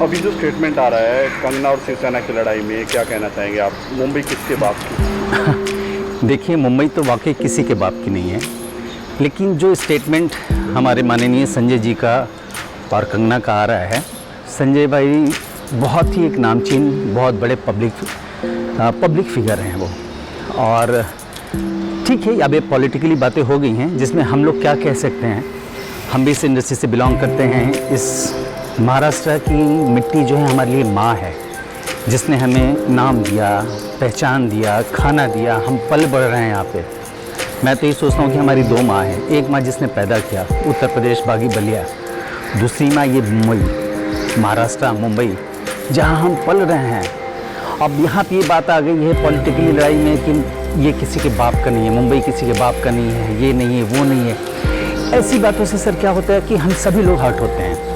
अभी जो स्टेटमेंट आ रहा है कंगना और शिवसेना की लड़ाई में, क्या कहना चाहेंगे आप? मुंबई किसके बाप की? देखिए, मुंबई तो वाकई किसी के बाप की नहीं है, लेकिन जो स्टेटमेंट हमारे माननीय संजय जी का और कंगना का आ रहा है, संजय भाई बहुत ही एक नामचीन, बहुत बड़े पब्लिक फिगर हैं वो। और ठीक है, अब ये पॉलिटिकली बातें हो गई हैं जिसमें हम लोग क्या कह सकते हैं। हम भी इस इंडस्ट्री से बिलोंग करते हैं। इस महाराष्ट्र की मिट्टी जो है हमारे लिए माँ है, जिसने हमें नाम दिया, पहचान दिया, खाना दिया, हम पल बढ़ रहे हैं यहाँ पे। मैं तो ये सोचता हूँ कि हमारी दो माँ हैं। एक माँ जिसने पैदा किया उत्तर प्रदेश बागी बलिया, दूसरी माँ ये मुंबई, महाराष्ट्र मुंबई, जहाँ हम पल रहे हैं। अब यहाँ पे ये बात आ गई है पॉलिटिकली लड़ाई में कि ये किसी के बाप का नहीं है, मुंबई किसी के बाप का नहीं है, ये नहीं है, वो नहीं है। ऐसी बातों से सर क्या होता है कि हम सभी लोग हर्ट होते हैं।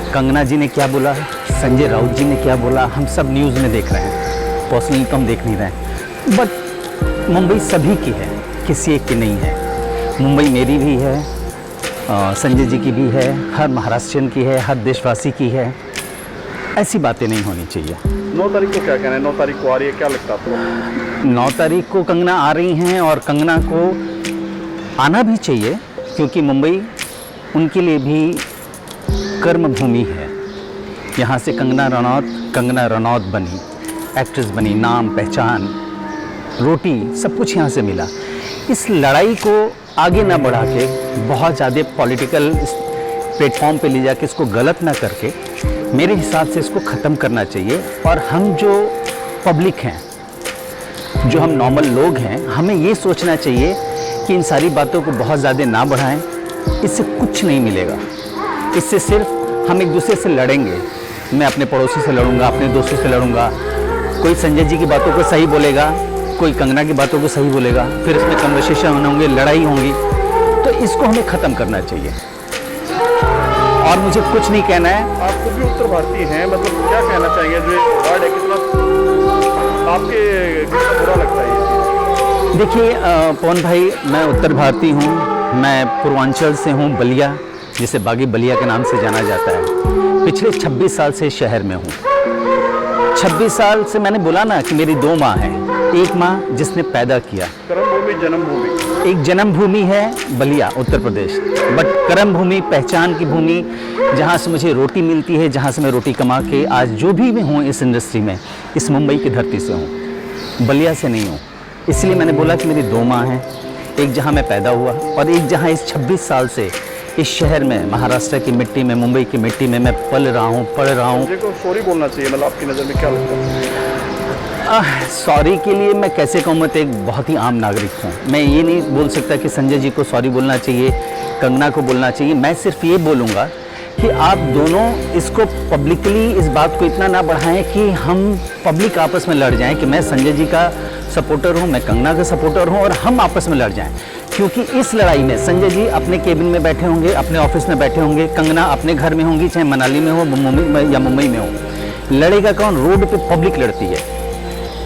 कंगना जी ने क्या बोला, संजय राउत जी ने क्या बोला, हम सब न्यूज़ में देख रहे हैं। पर्सनली तो हम देख नहीं रहे हैं, बट मुंबई सभी की है, किसी एक की नहीं है। मुंबई मेरी भी है, संजय जी की भी है, हर महाराष्ट्रियन की है, हर देशवासी की है। ऐसी बातें नहीं होनी चाहिए। 9 तारीख को क्या कहना है? 9 तारीख को आ रही है, क्या लगता है आपको? 9 तारीख को कंगना आ रही हैं और कंगना को आना भी चाहिए, क्योंकि मुंबई उनके लिए भी कर्म भूमि है। यहाँ से कंगना रनौत बनी, एक्ट्रेस बनी, नाम, पहचान, रोटी, सब कुछ यहाँ से मिला। इस लड़ाई को आगे ना बढ़ा के बहुत ज़्यादा पॉलिटिकल प्लेटफॉर्म पे ले जाके इसको गलत ना करके मेरे हिसाब से इसको ख़त्म करना चाहिए। और हम जो पब्लिक हैं, जो हम नॉर्मल लोग हैं, हमें ये सोचना चाहिए कि इन सारी बातों को बहुत ज़्यादा ना बढ़ाएं। इससे कुछ नहीं मिलेगा। इससे सिर्फ हम एक दूसरे से लड़ेंगे। मैं अपने पड़ोसी से लड़ूंगा, अपने दोस्तों से लड़ूंगा। कोई संजय जी की बातों को सही बोलेगा, कोई कंगना की बातों को सही बोलेगा, फिर इसमें कन्वर्सेशन होंगे, लड़ाई होंगी। तो इसको हमें ख़त्म करना चाहिए। और मुझे कुछ नहीं कहना है। आपको भी उत्तर भारतीय हैं, मतलब क्या कहना चाहेंगे? जो वर्ड है, कितना आपके कितना बुरा लगता है ये? देखिए पवन भाई, मैं उत्तर भारतीय हूँ। मैं पूर्वांचल से हूँ, बलिया, जिसे बागी बलिया के नाम से जाना जाता है। पिछले 26 साल से शहर में हूँ। 26 साल से मैंने बोला ना कि मेरी दो माँ हैं। एक माँ जिसने पैदा किया, कर्मभूमि जन्मभूमि। एक जन्मभूमि है बलिया उत्तर प्रदेश, बट कर्मभूमि, पहचान की भूमि, जहाँ से मुझे रोटी मिलती है, जहाँ से मैं रोटी कमा के आज जो भी मैं हूँ इस इंडस्ट्री में, इस मुंबई की धरती से हूँ, बलिया से नहीं हूँ। इसलिए मैंने बोला कि मेरी दो माँ हैं। एक जहाँ मैं पैदा हुआ और एक जहाँ इस 26 साल से इस शहर में, महाराष्ट्र की मिट्टी में, मुंबई की मिट्टी में मैं पल रहा हूँ, पढ़ रहा हूँ। मुझे को सॉरी बोलना चाहिए, मतलब आपकी नज़र में क्या लगता है? सॉरी के लिए मैं कैसे कहूँ, मैं तो एक बहुत ही आम नागरिक हूँ। मैं ये नहीं बोल सकता कि संजय जी को सॉरी बोलना चाहिए, कंगना को बोलना चाहिए। मैं सिर्फ ये बोलूँगा कि आप दोनों इसको पब्लिकली, इस बात को इतना ना बढ़ाएं कि हम पब्लिक आपस में लड़ जाएं कि मैं संजय जी का सपोर्टर हूँ, मैं कंगना का सपोर्टर हूँ, और हम आपस में लड़ जाएं। क्योंकि इस लड़ाई में संजय जी अपने केबिन में बैठे होंगे, अपने ऑफिस में बैठे होंगे, कंगना अपने घर में होंगी, चाहे मनाली में हो, मुंबई में या मुंबई में हो। लड़ेगा कौन? रोड पे पब्लिक लड़ती है।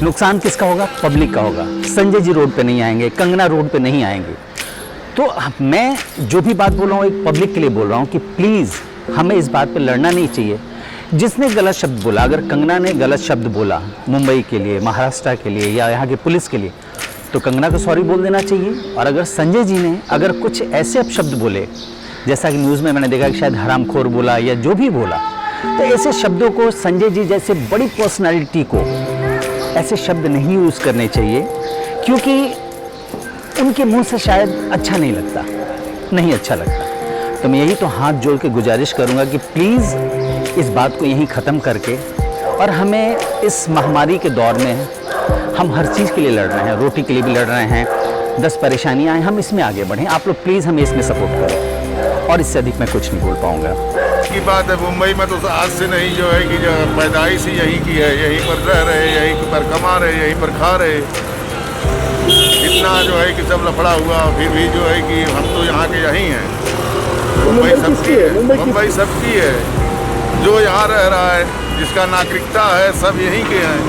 नुकसान किसका होगा? पब्लिक का होगा। संजय जी रोड पे नहीं आएंगे, कंगना रोड पे नहीं आएंगे। तो मैं जो भी बात बोल रहा हूँ एक पब्लिक के लिए बोल रहा हूँ कि प्लीज़ हमें इस बात पे लड़ना नहीं चाहिए। जिसने गलत शब्द बोला, अगर कंगना ने गलत शब्द बोला मुंबई के लिए, महाराष्ट्र के लिए या यहाँ के पुलिस के लिए, तो कंगना को सॉरी बोल देना चाहिए। और अगर संजय जी ने अगर कुछ ऐसे अपशब्द बोले, जैसा कि न्यूज़ में मैंने देखा कि शायद हरामखोर बोला या जो भी बोला, तो ऐसे शब्दों को संजय जी जैसे बड़ी पर्सनैलिटी को ऐसे शब्द नहीं यूज़ करने चाहिए, क्योंकि उनके मुंह से शायद अच्छा नहीं लगता, नहीं अच्छा लगता। तो मैं यही तो हाथ जोड़ के गुजारिश करूंगा कि प्लीज़ इस बात को यहीं ख़त्म करके, और हमें इस महामारी के दौर में हम हर चीज़ के लिए लड़ रहे हैं, रोटी के लिए भी लड़ रहे हैं, 10 परेशानियाँ हैं, हम इसमें आगे बढ़ें। आप लोग प्लीज़ हमें इसमें सपोर्ट करें, और इससे अधिक मैं कुछ नहीं बोल पाऊँगा। की बात है, मुंबई में तो आज से नहीं, जो है कि जो पैदाइश ही यहीं की है, यहीं पर रह रहे, यहीं पर कमा रहे, यहीं पर खा रहे। इतना जो है कि सब लफड़ा हुआ, फिर भी जो है कि हम तो यहाँ के यहीं हैं। मुंबई सबकी है, मुंबई सबकी है। जो यहाँ रह रहा है, जिसका नागरिकता है, सब यहीं के हैं,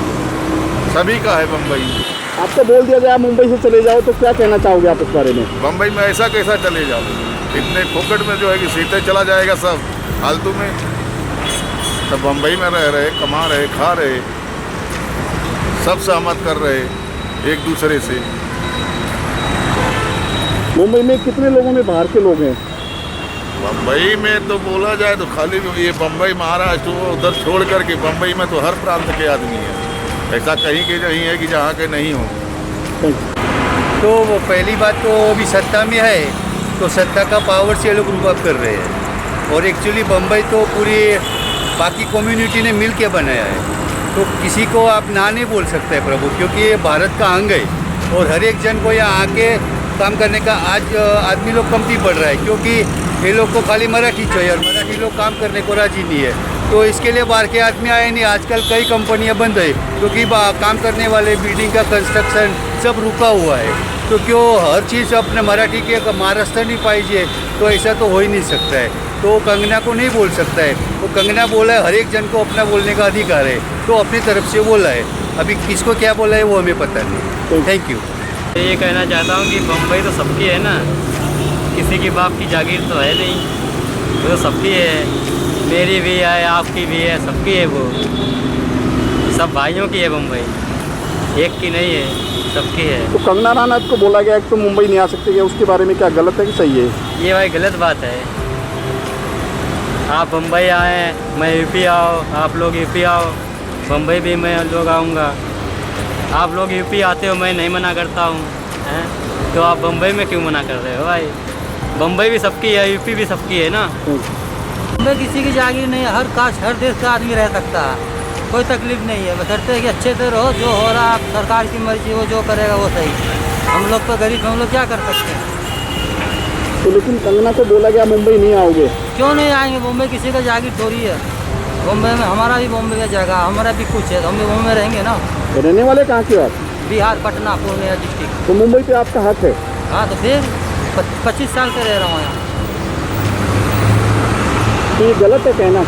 सभी का है मुंबई। आपको बोल दिया गया मुंबई से चले जाओ, तो क्या कहना चाहोगे आप इस बारे में? मुंबई में ऐसा कैसा चले जाओ? इतने फोकट में जो है कि सीधे चला जाएगा सब फालतू में। सब बम्बई में रह रहे, कमा रहे, खा रहे, सब सहमत कर रहे एक दूसरे से। मुंबई में कितने लोगों में बाहर के लोग हैं? बम्बई में तो बोला जाए तो खाली ये बम्बई महाराष्ट्र वो उधर छोड़ करके बम्बई में तो हर प्रांत के आदमी है, ऐसा कहीं के नहीं है कि जहाँ के नहीं हो। तो वो पहली बात तो अभी सत्ता में है तो सत्ता का पावर से ये लोग रूप अप कर रहे हैं, और एक्चुअली बम्बई तो पूरी बाकी कम्युनिटी ने मिल के बनाया है, तो किसी को आप ना नहीं बोल सकते प्रभु, क्योंकि ये भारत का अंग है और हर एक जन को यहाँ आके काम करने का आज आदमी लोग कमती पड़ रहा है, क्योंकि ये लोग को खाली मराठी चाहिए और मराठी लोग काम करने को राजी नहीं है, तो इसके लिए बाहर के आदमी आए नहीं। आजकल कई कंपनियां बंद है क्योंकि काम करने वाले बिल्डिंग का कंस्ट्रक्शन सब रुका हुआ है, तो क्यों हर चीज़ अपने मराठी के महाराष्ट्र नहीं पाइए, तो ऐसा तो हो ही नहीं सकता है। तो कंगना को नहीं बोल सकता है, तो कंगना बोला है हर एक जन को अपना बोलने का अधिकार है, तो अपनी तरफ से बोला है, अभी किसको क्या बोला है वो हमें पता नहीं। Thank you. ये कहना चाहता हूँ कि बम्बई तो सबकी है ना, किसी की बाप की जागीर तो है नहीं, वो तो सबकी है, मेरी भी है, आपकी भी है, सबकी है, वो सब भाइयों की है बम्बई, एक की नहीं है, सबकी है। तो कंगना रनौत को बोला गया कि तो मुंबई नहीं आ सकते, क्या उसके बारे में क्या गलत है कि सही है? ये भाई गलत बात है, आप बम्बई आए, मैं यूपी आओ, आप लोग यूपी आओ, बम्बई भी मैं लोग आऊँगा, आप लोग यूपी आते हो, मैं नहीं मना करता हूँ, हैं, तो आप बम्बई में क्यों मना कर रहे हो भाई? बम्बई भी सबकी है, यूपी भी सबकी है ना। बम्बई किसी की जागीर नहीं है, हर कास्ट हर देश का आदमी रह सकता है, कोई तकलीफ नहीं है, बशर्ते है कि अच्छे से रहो, जो हो रहा है सरकार की मर्जी, वो जो करेगा वो सही। हम लोग तो गरीब, हम लोग क्या कर सकते हैं? तो लेकिन कंगना को बोला गया मुंबई नहीं आओगे, क्यों नहीं आएंगे? मुंबई किसी का जागीर थोड़ी है, बम्बई में हमारा भी बम्बई का जगह, हमारा भी कुछ है, तो हम भी बम्बई में रहेंगे ना। रहने वाले कहाँ के आप? बिहार, पटना, पूर्णिया डिस्ट्रिक्ट। तो मुंबई पे आपका हक है? हाँ, तो फिर 25 साल से रह रहा हूँ यहाँ। तो ये गलत है कहना?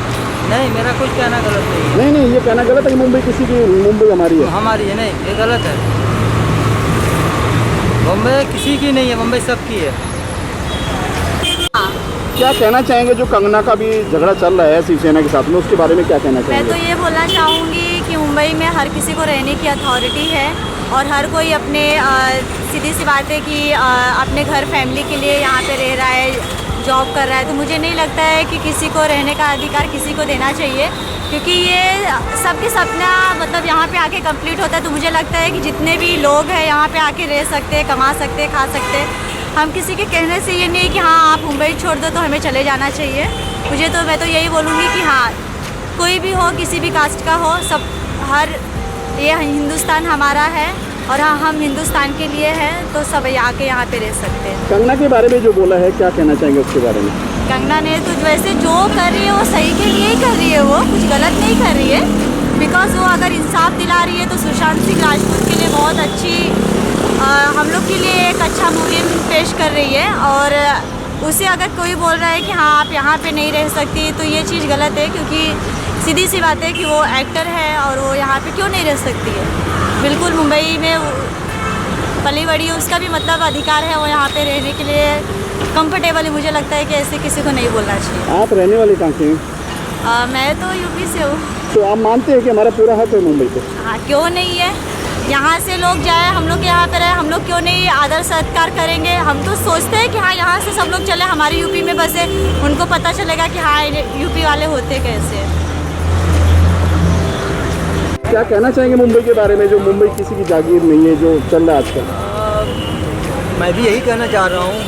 नहीं, मेरा कुछ कहना गलत नहीं है। नहीं नहीं, ये कहना गलत है कि मुंबई किसी की, मुंबई हमारी है। हमारी है नहीं, ये गलत है। बम्बई किसी की नहीं है, बम्बई सबकी है। क्या कहना चाहेंगे जो कंगना का भी झगड़ा चल रहा है शिवसेना के साथ में, उसके बारे में क्या कहना मैं चाहेंगे? तो ये बोलना चाहूँगी कि मुंबई में हर किसी को रहने की अथॉरिटी है और हर कोई अपने सीधी सी बात है कि अपने घर फैमिली के लिए यहाँ पे रह रहा है, जॉब कर रहा है, तो मुझे नहीं लगता है कि किसी को रहने का अधिकार किसी को देना चाहिए, क्योंकि ये सबके सपना मतलब यहाँ पे आके कंप्लीट होता है। तो मुझे लगता है कि जितने भी लोग हैं यहाँ पे आके रह सकते हैं, कमा सकते हैं, खा सकते हैं। हम किसी के कहने से ये नहीं कि हाँ आप मुंबई छोड़ दो तो हमें चले जाना चाहिए। मैं तो यही बोलूँगी कि हाँ कोई भी हो, किसी भी कास्ट का हो, सब ये हिंदुस्तान हमारा है और हाँ हम हिंदुस्तान के लिए हैं, तो सब आके यहाँ पे रह सकते हैं। कंगना के बारे में जो बोला है, क्या कहना चाहेंगे उसके बारे में? कंगना ने तो वैसे जो कर रही है वो सही के लिए ही कर रही है, वो कुछ गलत नहीं कर रही है, बिकॉज वो अगर इंसाफ दिला रही है तो सुशांत सिंह राजपूत के लिए बहुत अच्छी हम लोग के लिए एक अच्छा मुहिम पेश कर रही है। और उसे अगर कोई बोल रहा है कि हाँ आप यहाँ पे नहीं रह सकती, तो ये चीज़ गलत है, क्योंकि सीधी सी बात है कि वो एक्टर है और वो यहाँ पे क्यों नहीं रह सकती है। बिल्कुल मुंबई में पली बड़ी है, उसका भी मतलब अधिकार है वो यहाँ पे रहने के लिए कंफर्टेबल है। मुझे लगता है कि ऐसे किसी को नहीं बोलना चाहिए। आप रहने वाले कहाँ के हैं? मैं तो यूपी से हूँ। तो आप मानते हैं कि हमारा पूरा हक है मुंबई पे? हाँ, क्यों नहीं है, यहाँ से लोग जाए, हम लोग यहाँ पे रहे, हम लोग क्यों नहीं आदर सत्कार करेंगे। हम तो सोचते हैं कि हाँ यहाँ से सब लोग चले, हमारे यूपी में बसे, उनको पता चलेगा कि हाँ यूपी वाले होते कैसे। क्या कहना चाहेंगे मुंबई के बारे में, जो मुंबई किसी की जागीर नहीं है, जो चल रहा है आजकल? मैं भी यही कहना चाह रहा हूँ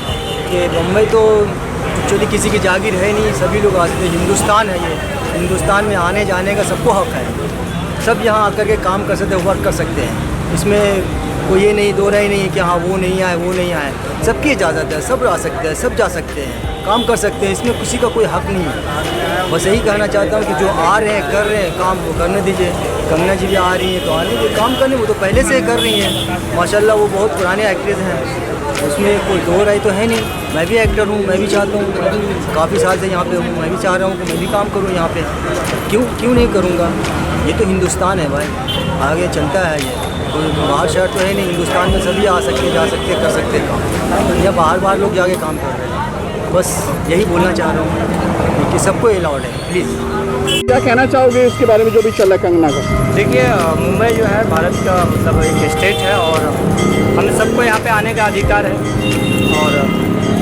कि मुंबई तो एक्चुअली किसी की जागीर है नहीं, सभी लोग आते हैं, हिंदुस्तान है ये, हिंदुस्तान में आने जाने का सबको हक है, सब यहाँ आकर के काम कर सकते हैं, वर्क कर सकते हैं। इसमें कोई ये नहीं दो रहा ही नहीं है कि हाँ वो नहीं आए, वो नहीं आए, सबकी इजाज़त है, सब आ सकते हैं, सब जा सकते हैं, काम कर सकते हैं, इसमें किसी का कोई हक नहीं है। बस यही कहना चाहता हूँ कि जो आ रहे हैं कर रहे हैं काम, वो करने दीजिए। कंगना जी भी आ रही हैं तो आने दीजिए, काम करने, वो तो पहले से कर रही हैं माशाल्लाह, वो बहुत पुराने एक्ट्रेस हैं, उसमें कोई दो राय तो है नहीं। मैं भी एक्टर हूँ, मैं भी चाहता हूँ, काफ़ी साल से यहाँ पे हूँ, मैं भी चाह रहा हूँ कि मैं भी काम करूँ यहाँ पे, क्यों नहीं करूँगा। ये तो हिंदुस्तान है भाई, आगे चलता है ये, कोई बाहर शहर तो है नहीं, हिंदुस्तान में सभी आ सकते, जा सकते, कर सकते काम, या बाहर लोग जाके काम कर रहे हैं। बस यही बोलना चाह रहा हूँ कि सबको अलाउड है, प्लीज़। क्या कहना चाहोगे इसके बारे में जो भी चल रहा है कंगना का? देखिए मुंबई जो है भारत का मतलब एक स्टेट है और हम सबको यहाँ पे आने का अधिकार है। और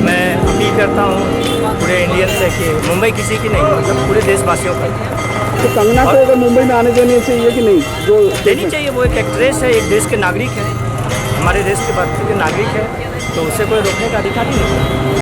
मैं अपील करता हूँ पूरे इंडियन से कि मुंबई किसी की नहीं, मतलब पूरे देशवासियों का। तो कंगना को अगर मुंबई में आने देनी चाहिए कि नहीं? जो देनी चाहिए, वो एक एक्ट्रेस है, एक देश के नागरिक है, हमारे देश के भारत के नागरिक है, तो उसे कोई रोकने का अधिकार ही नहीं है।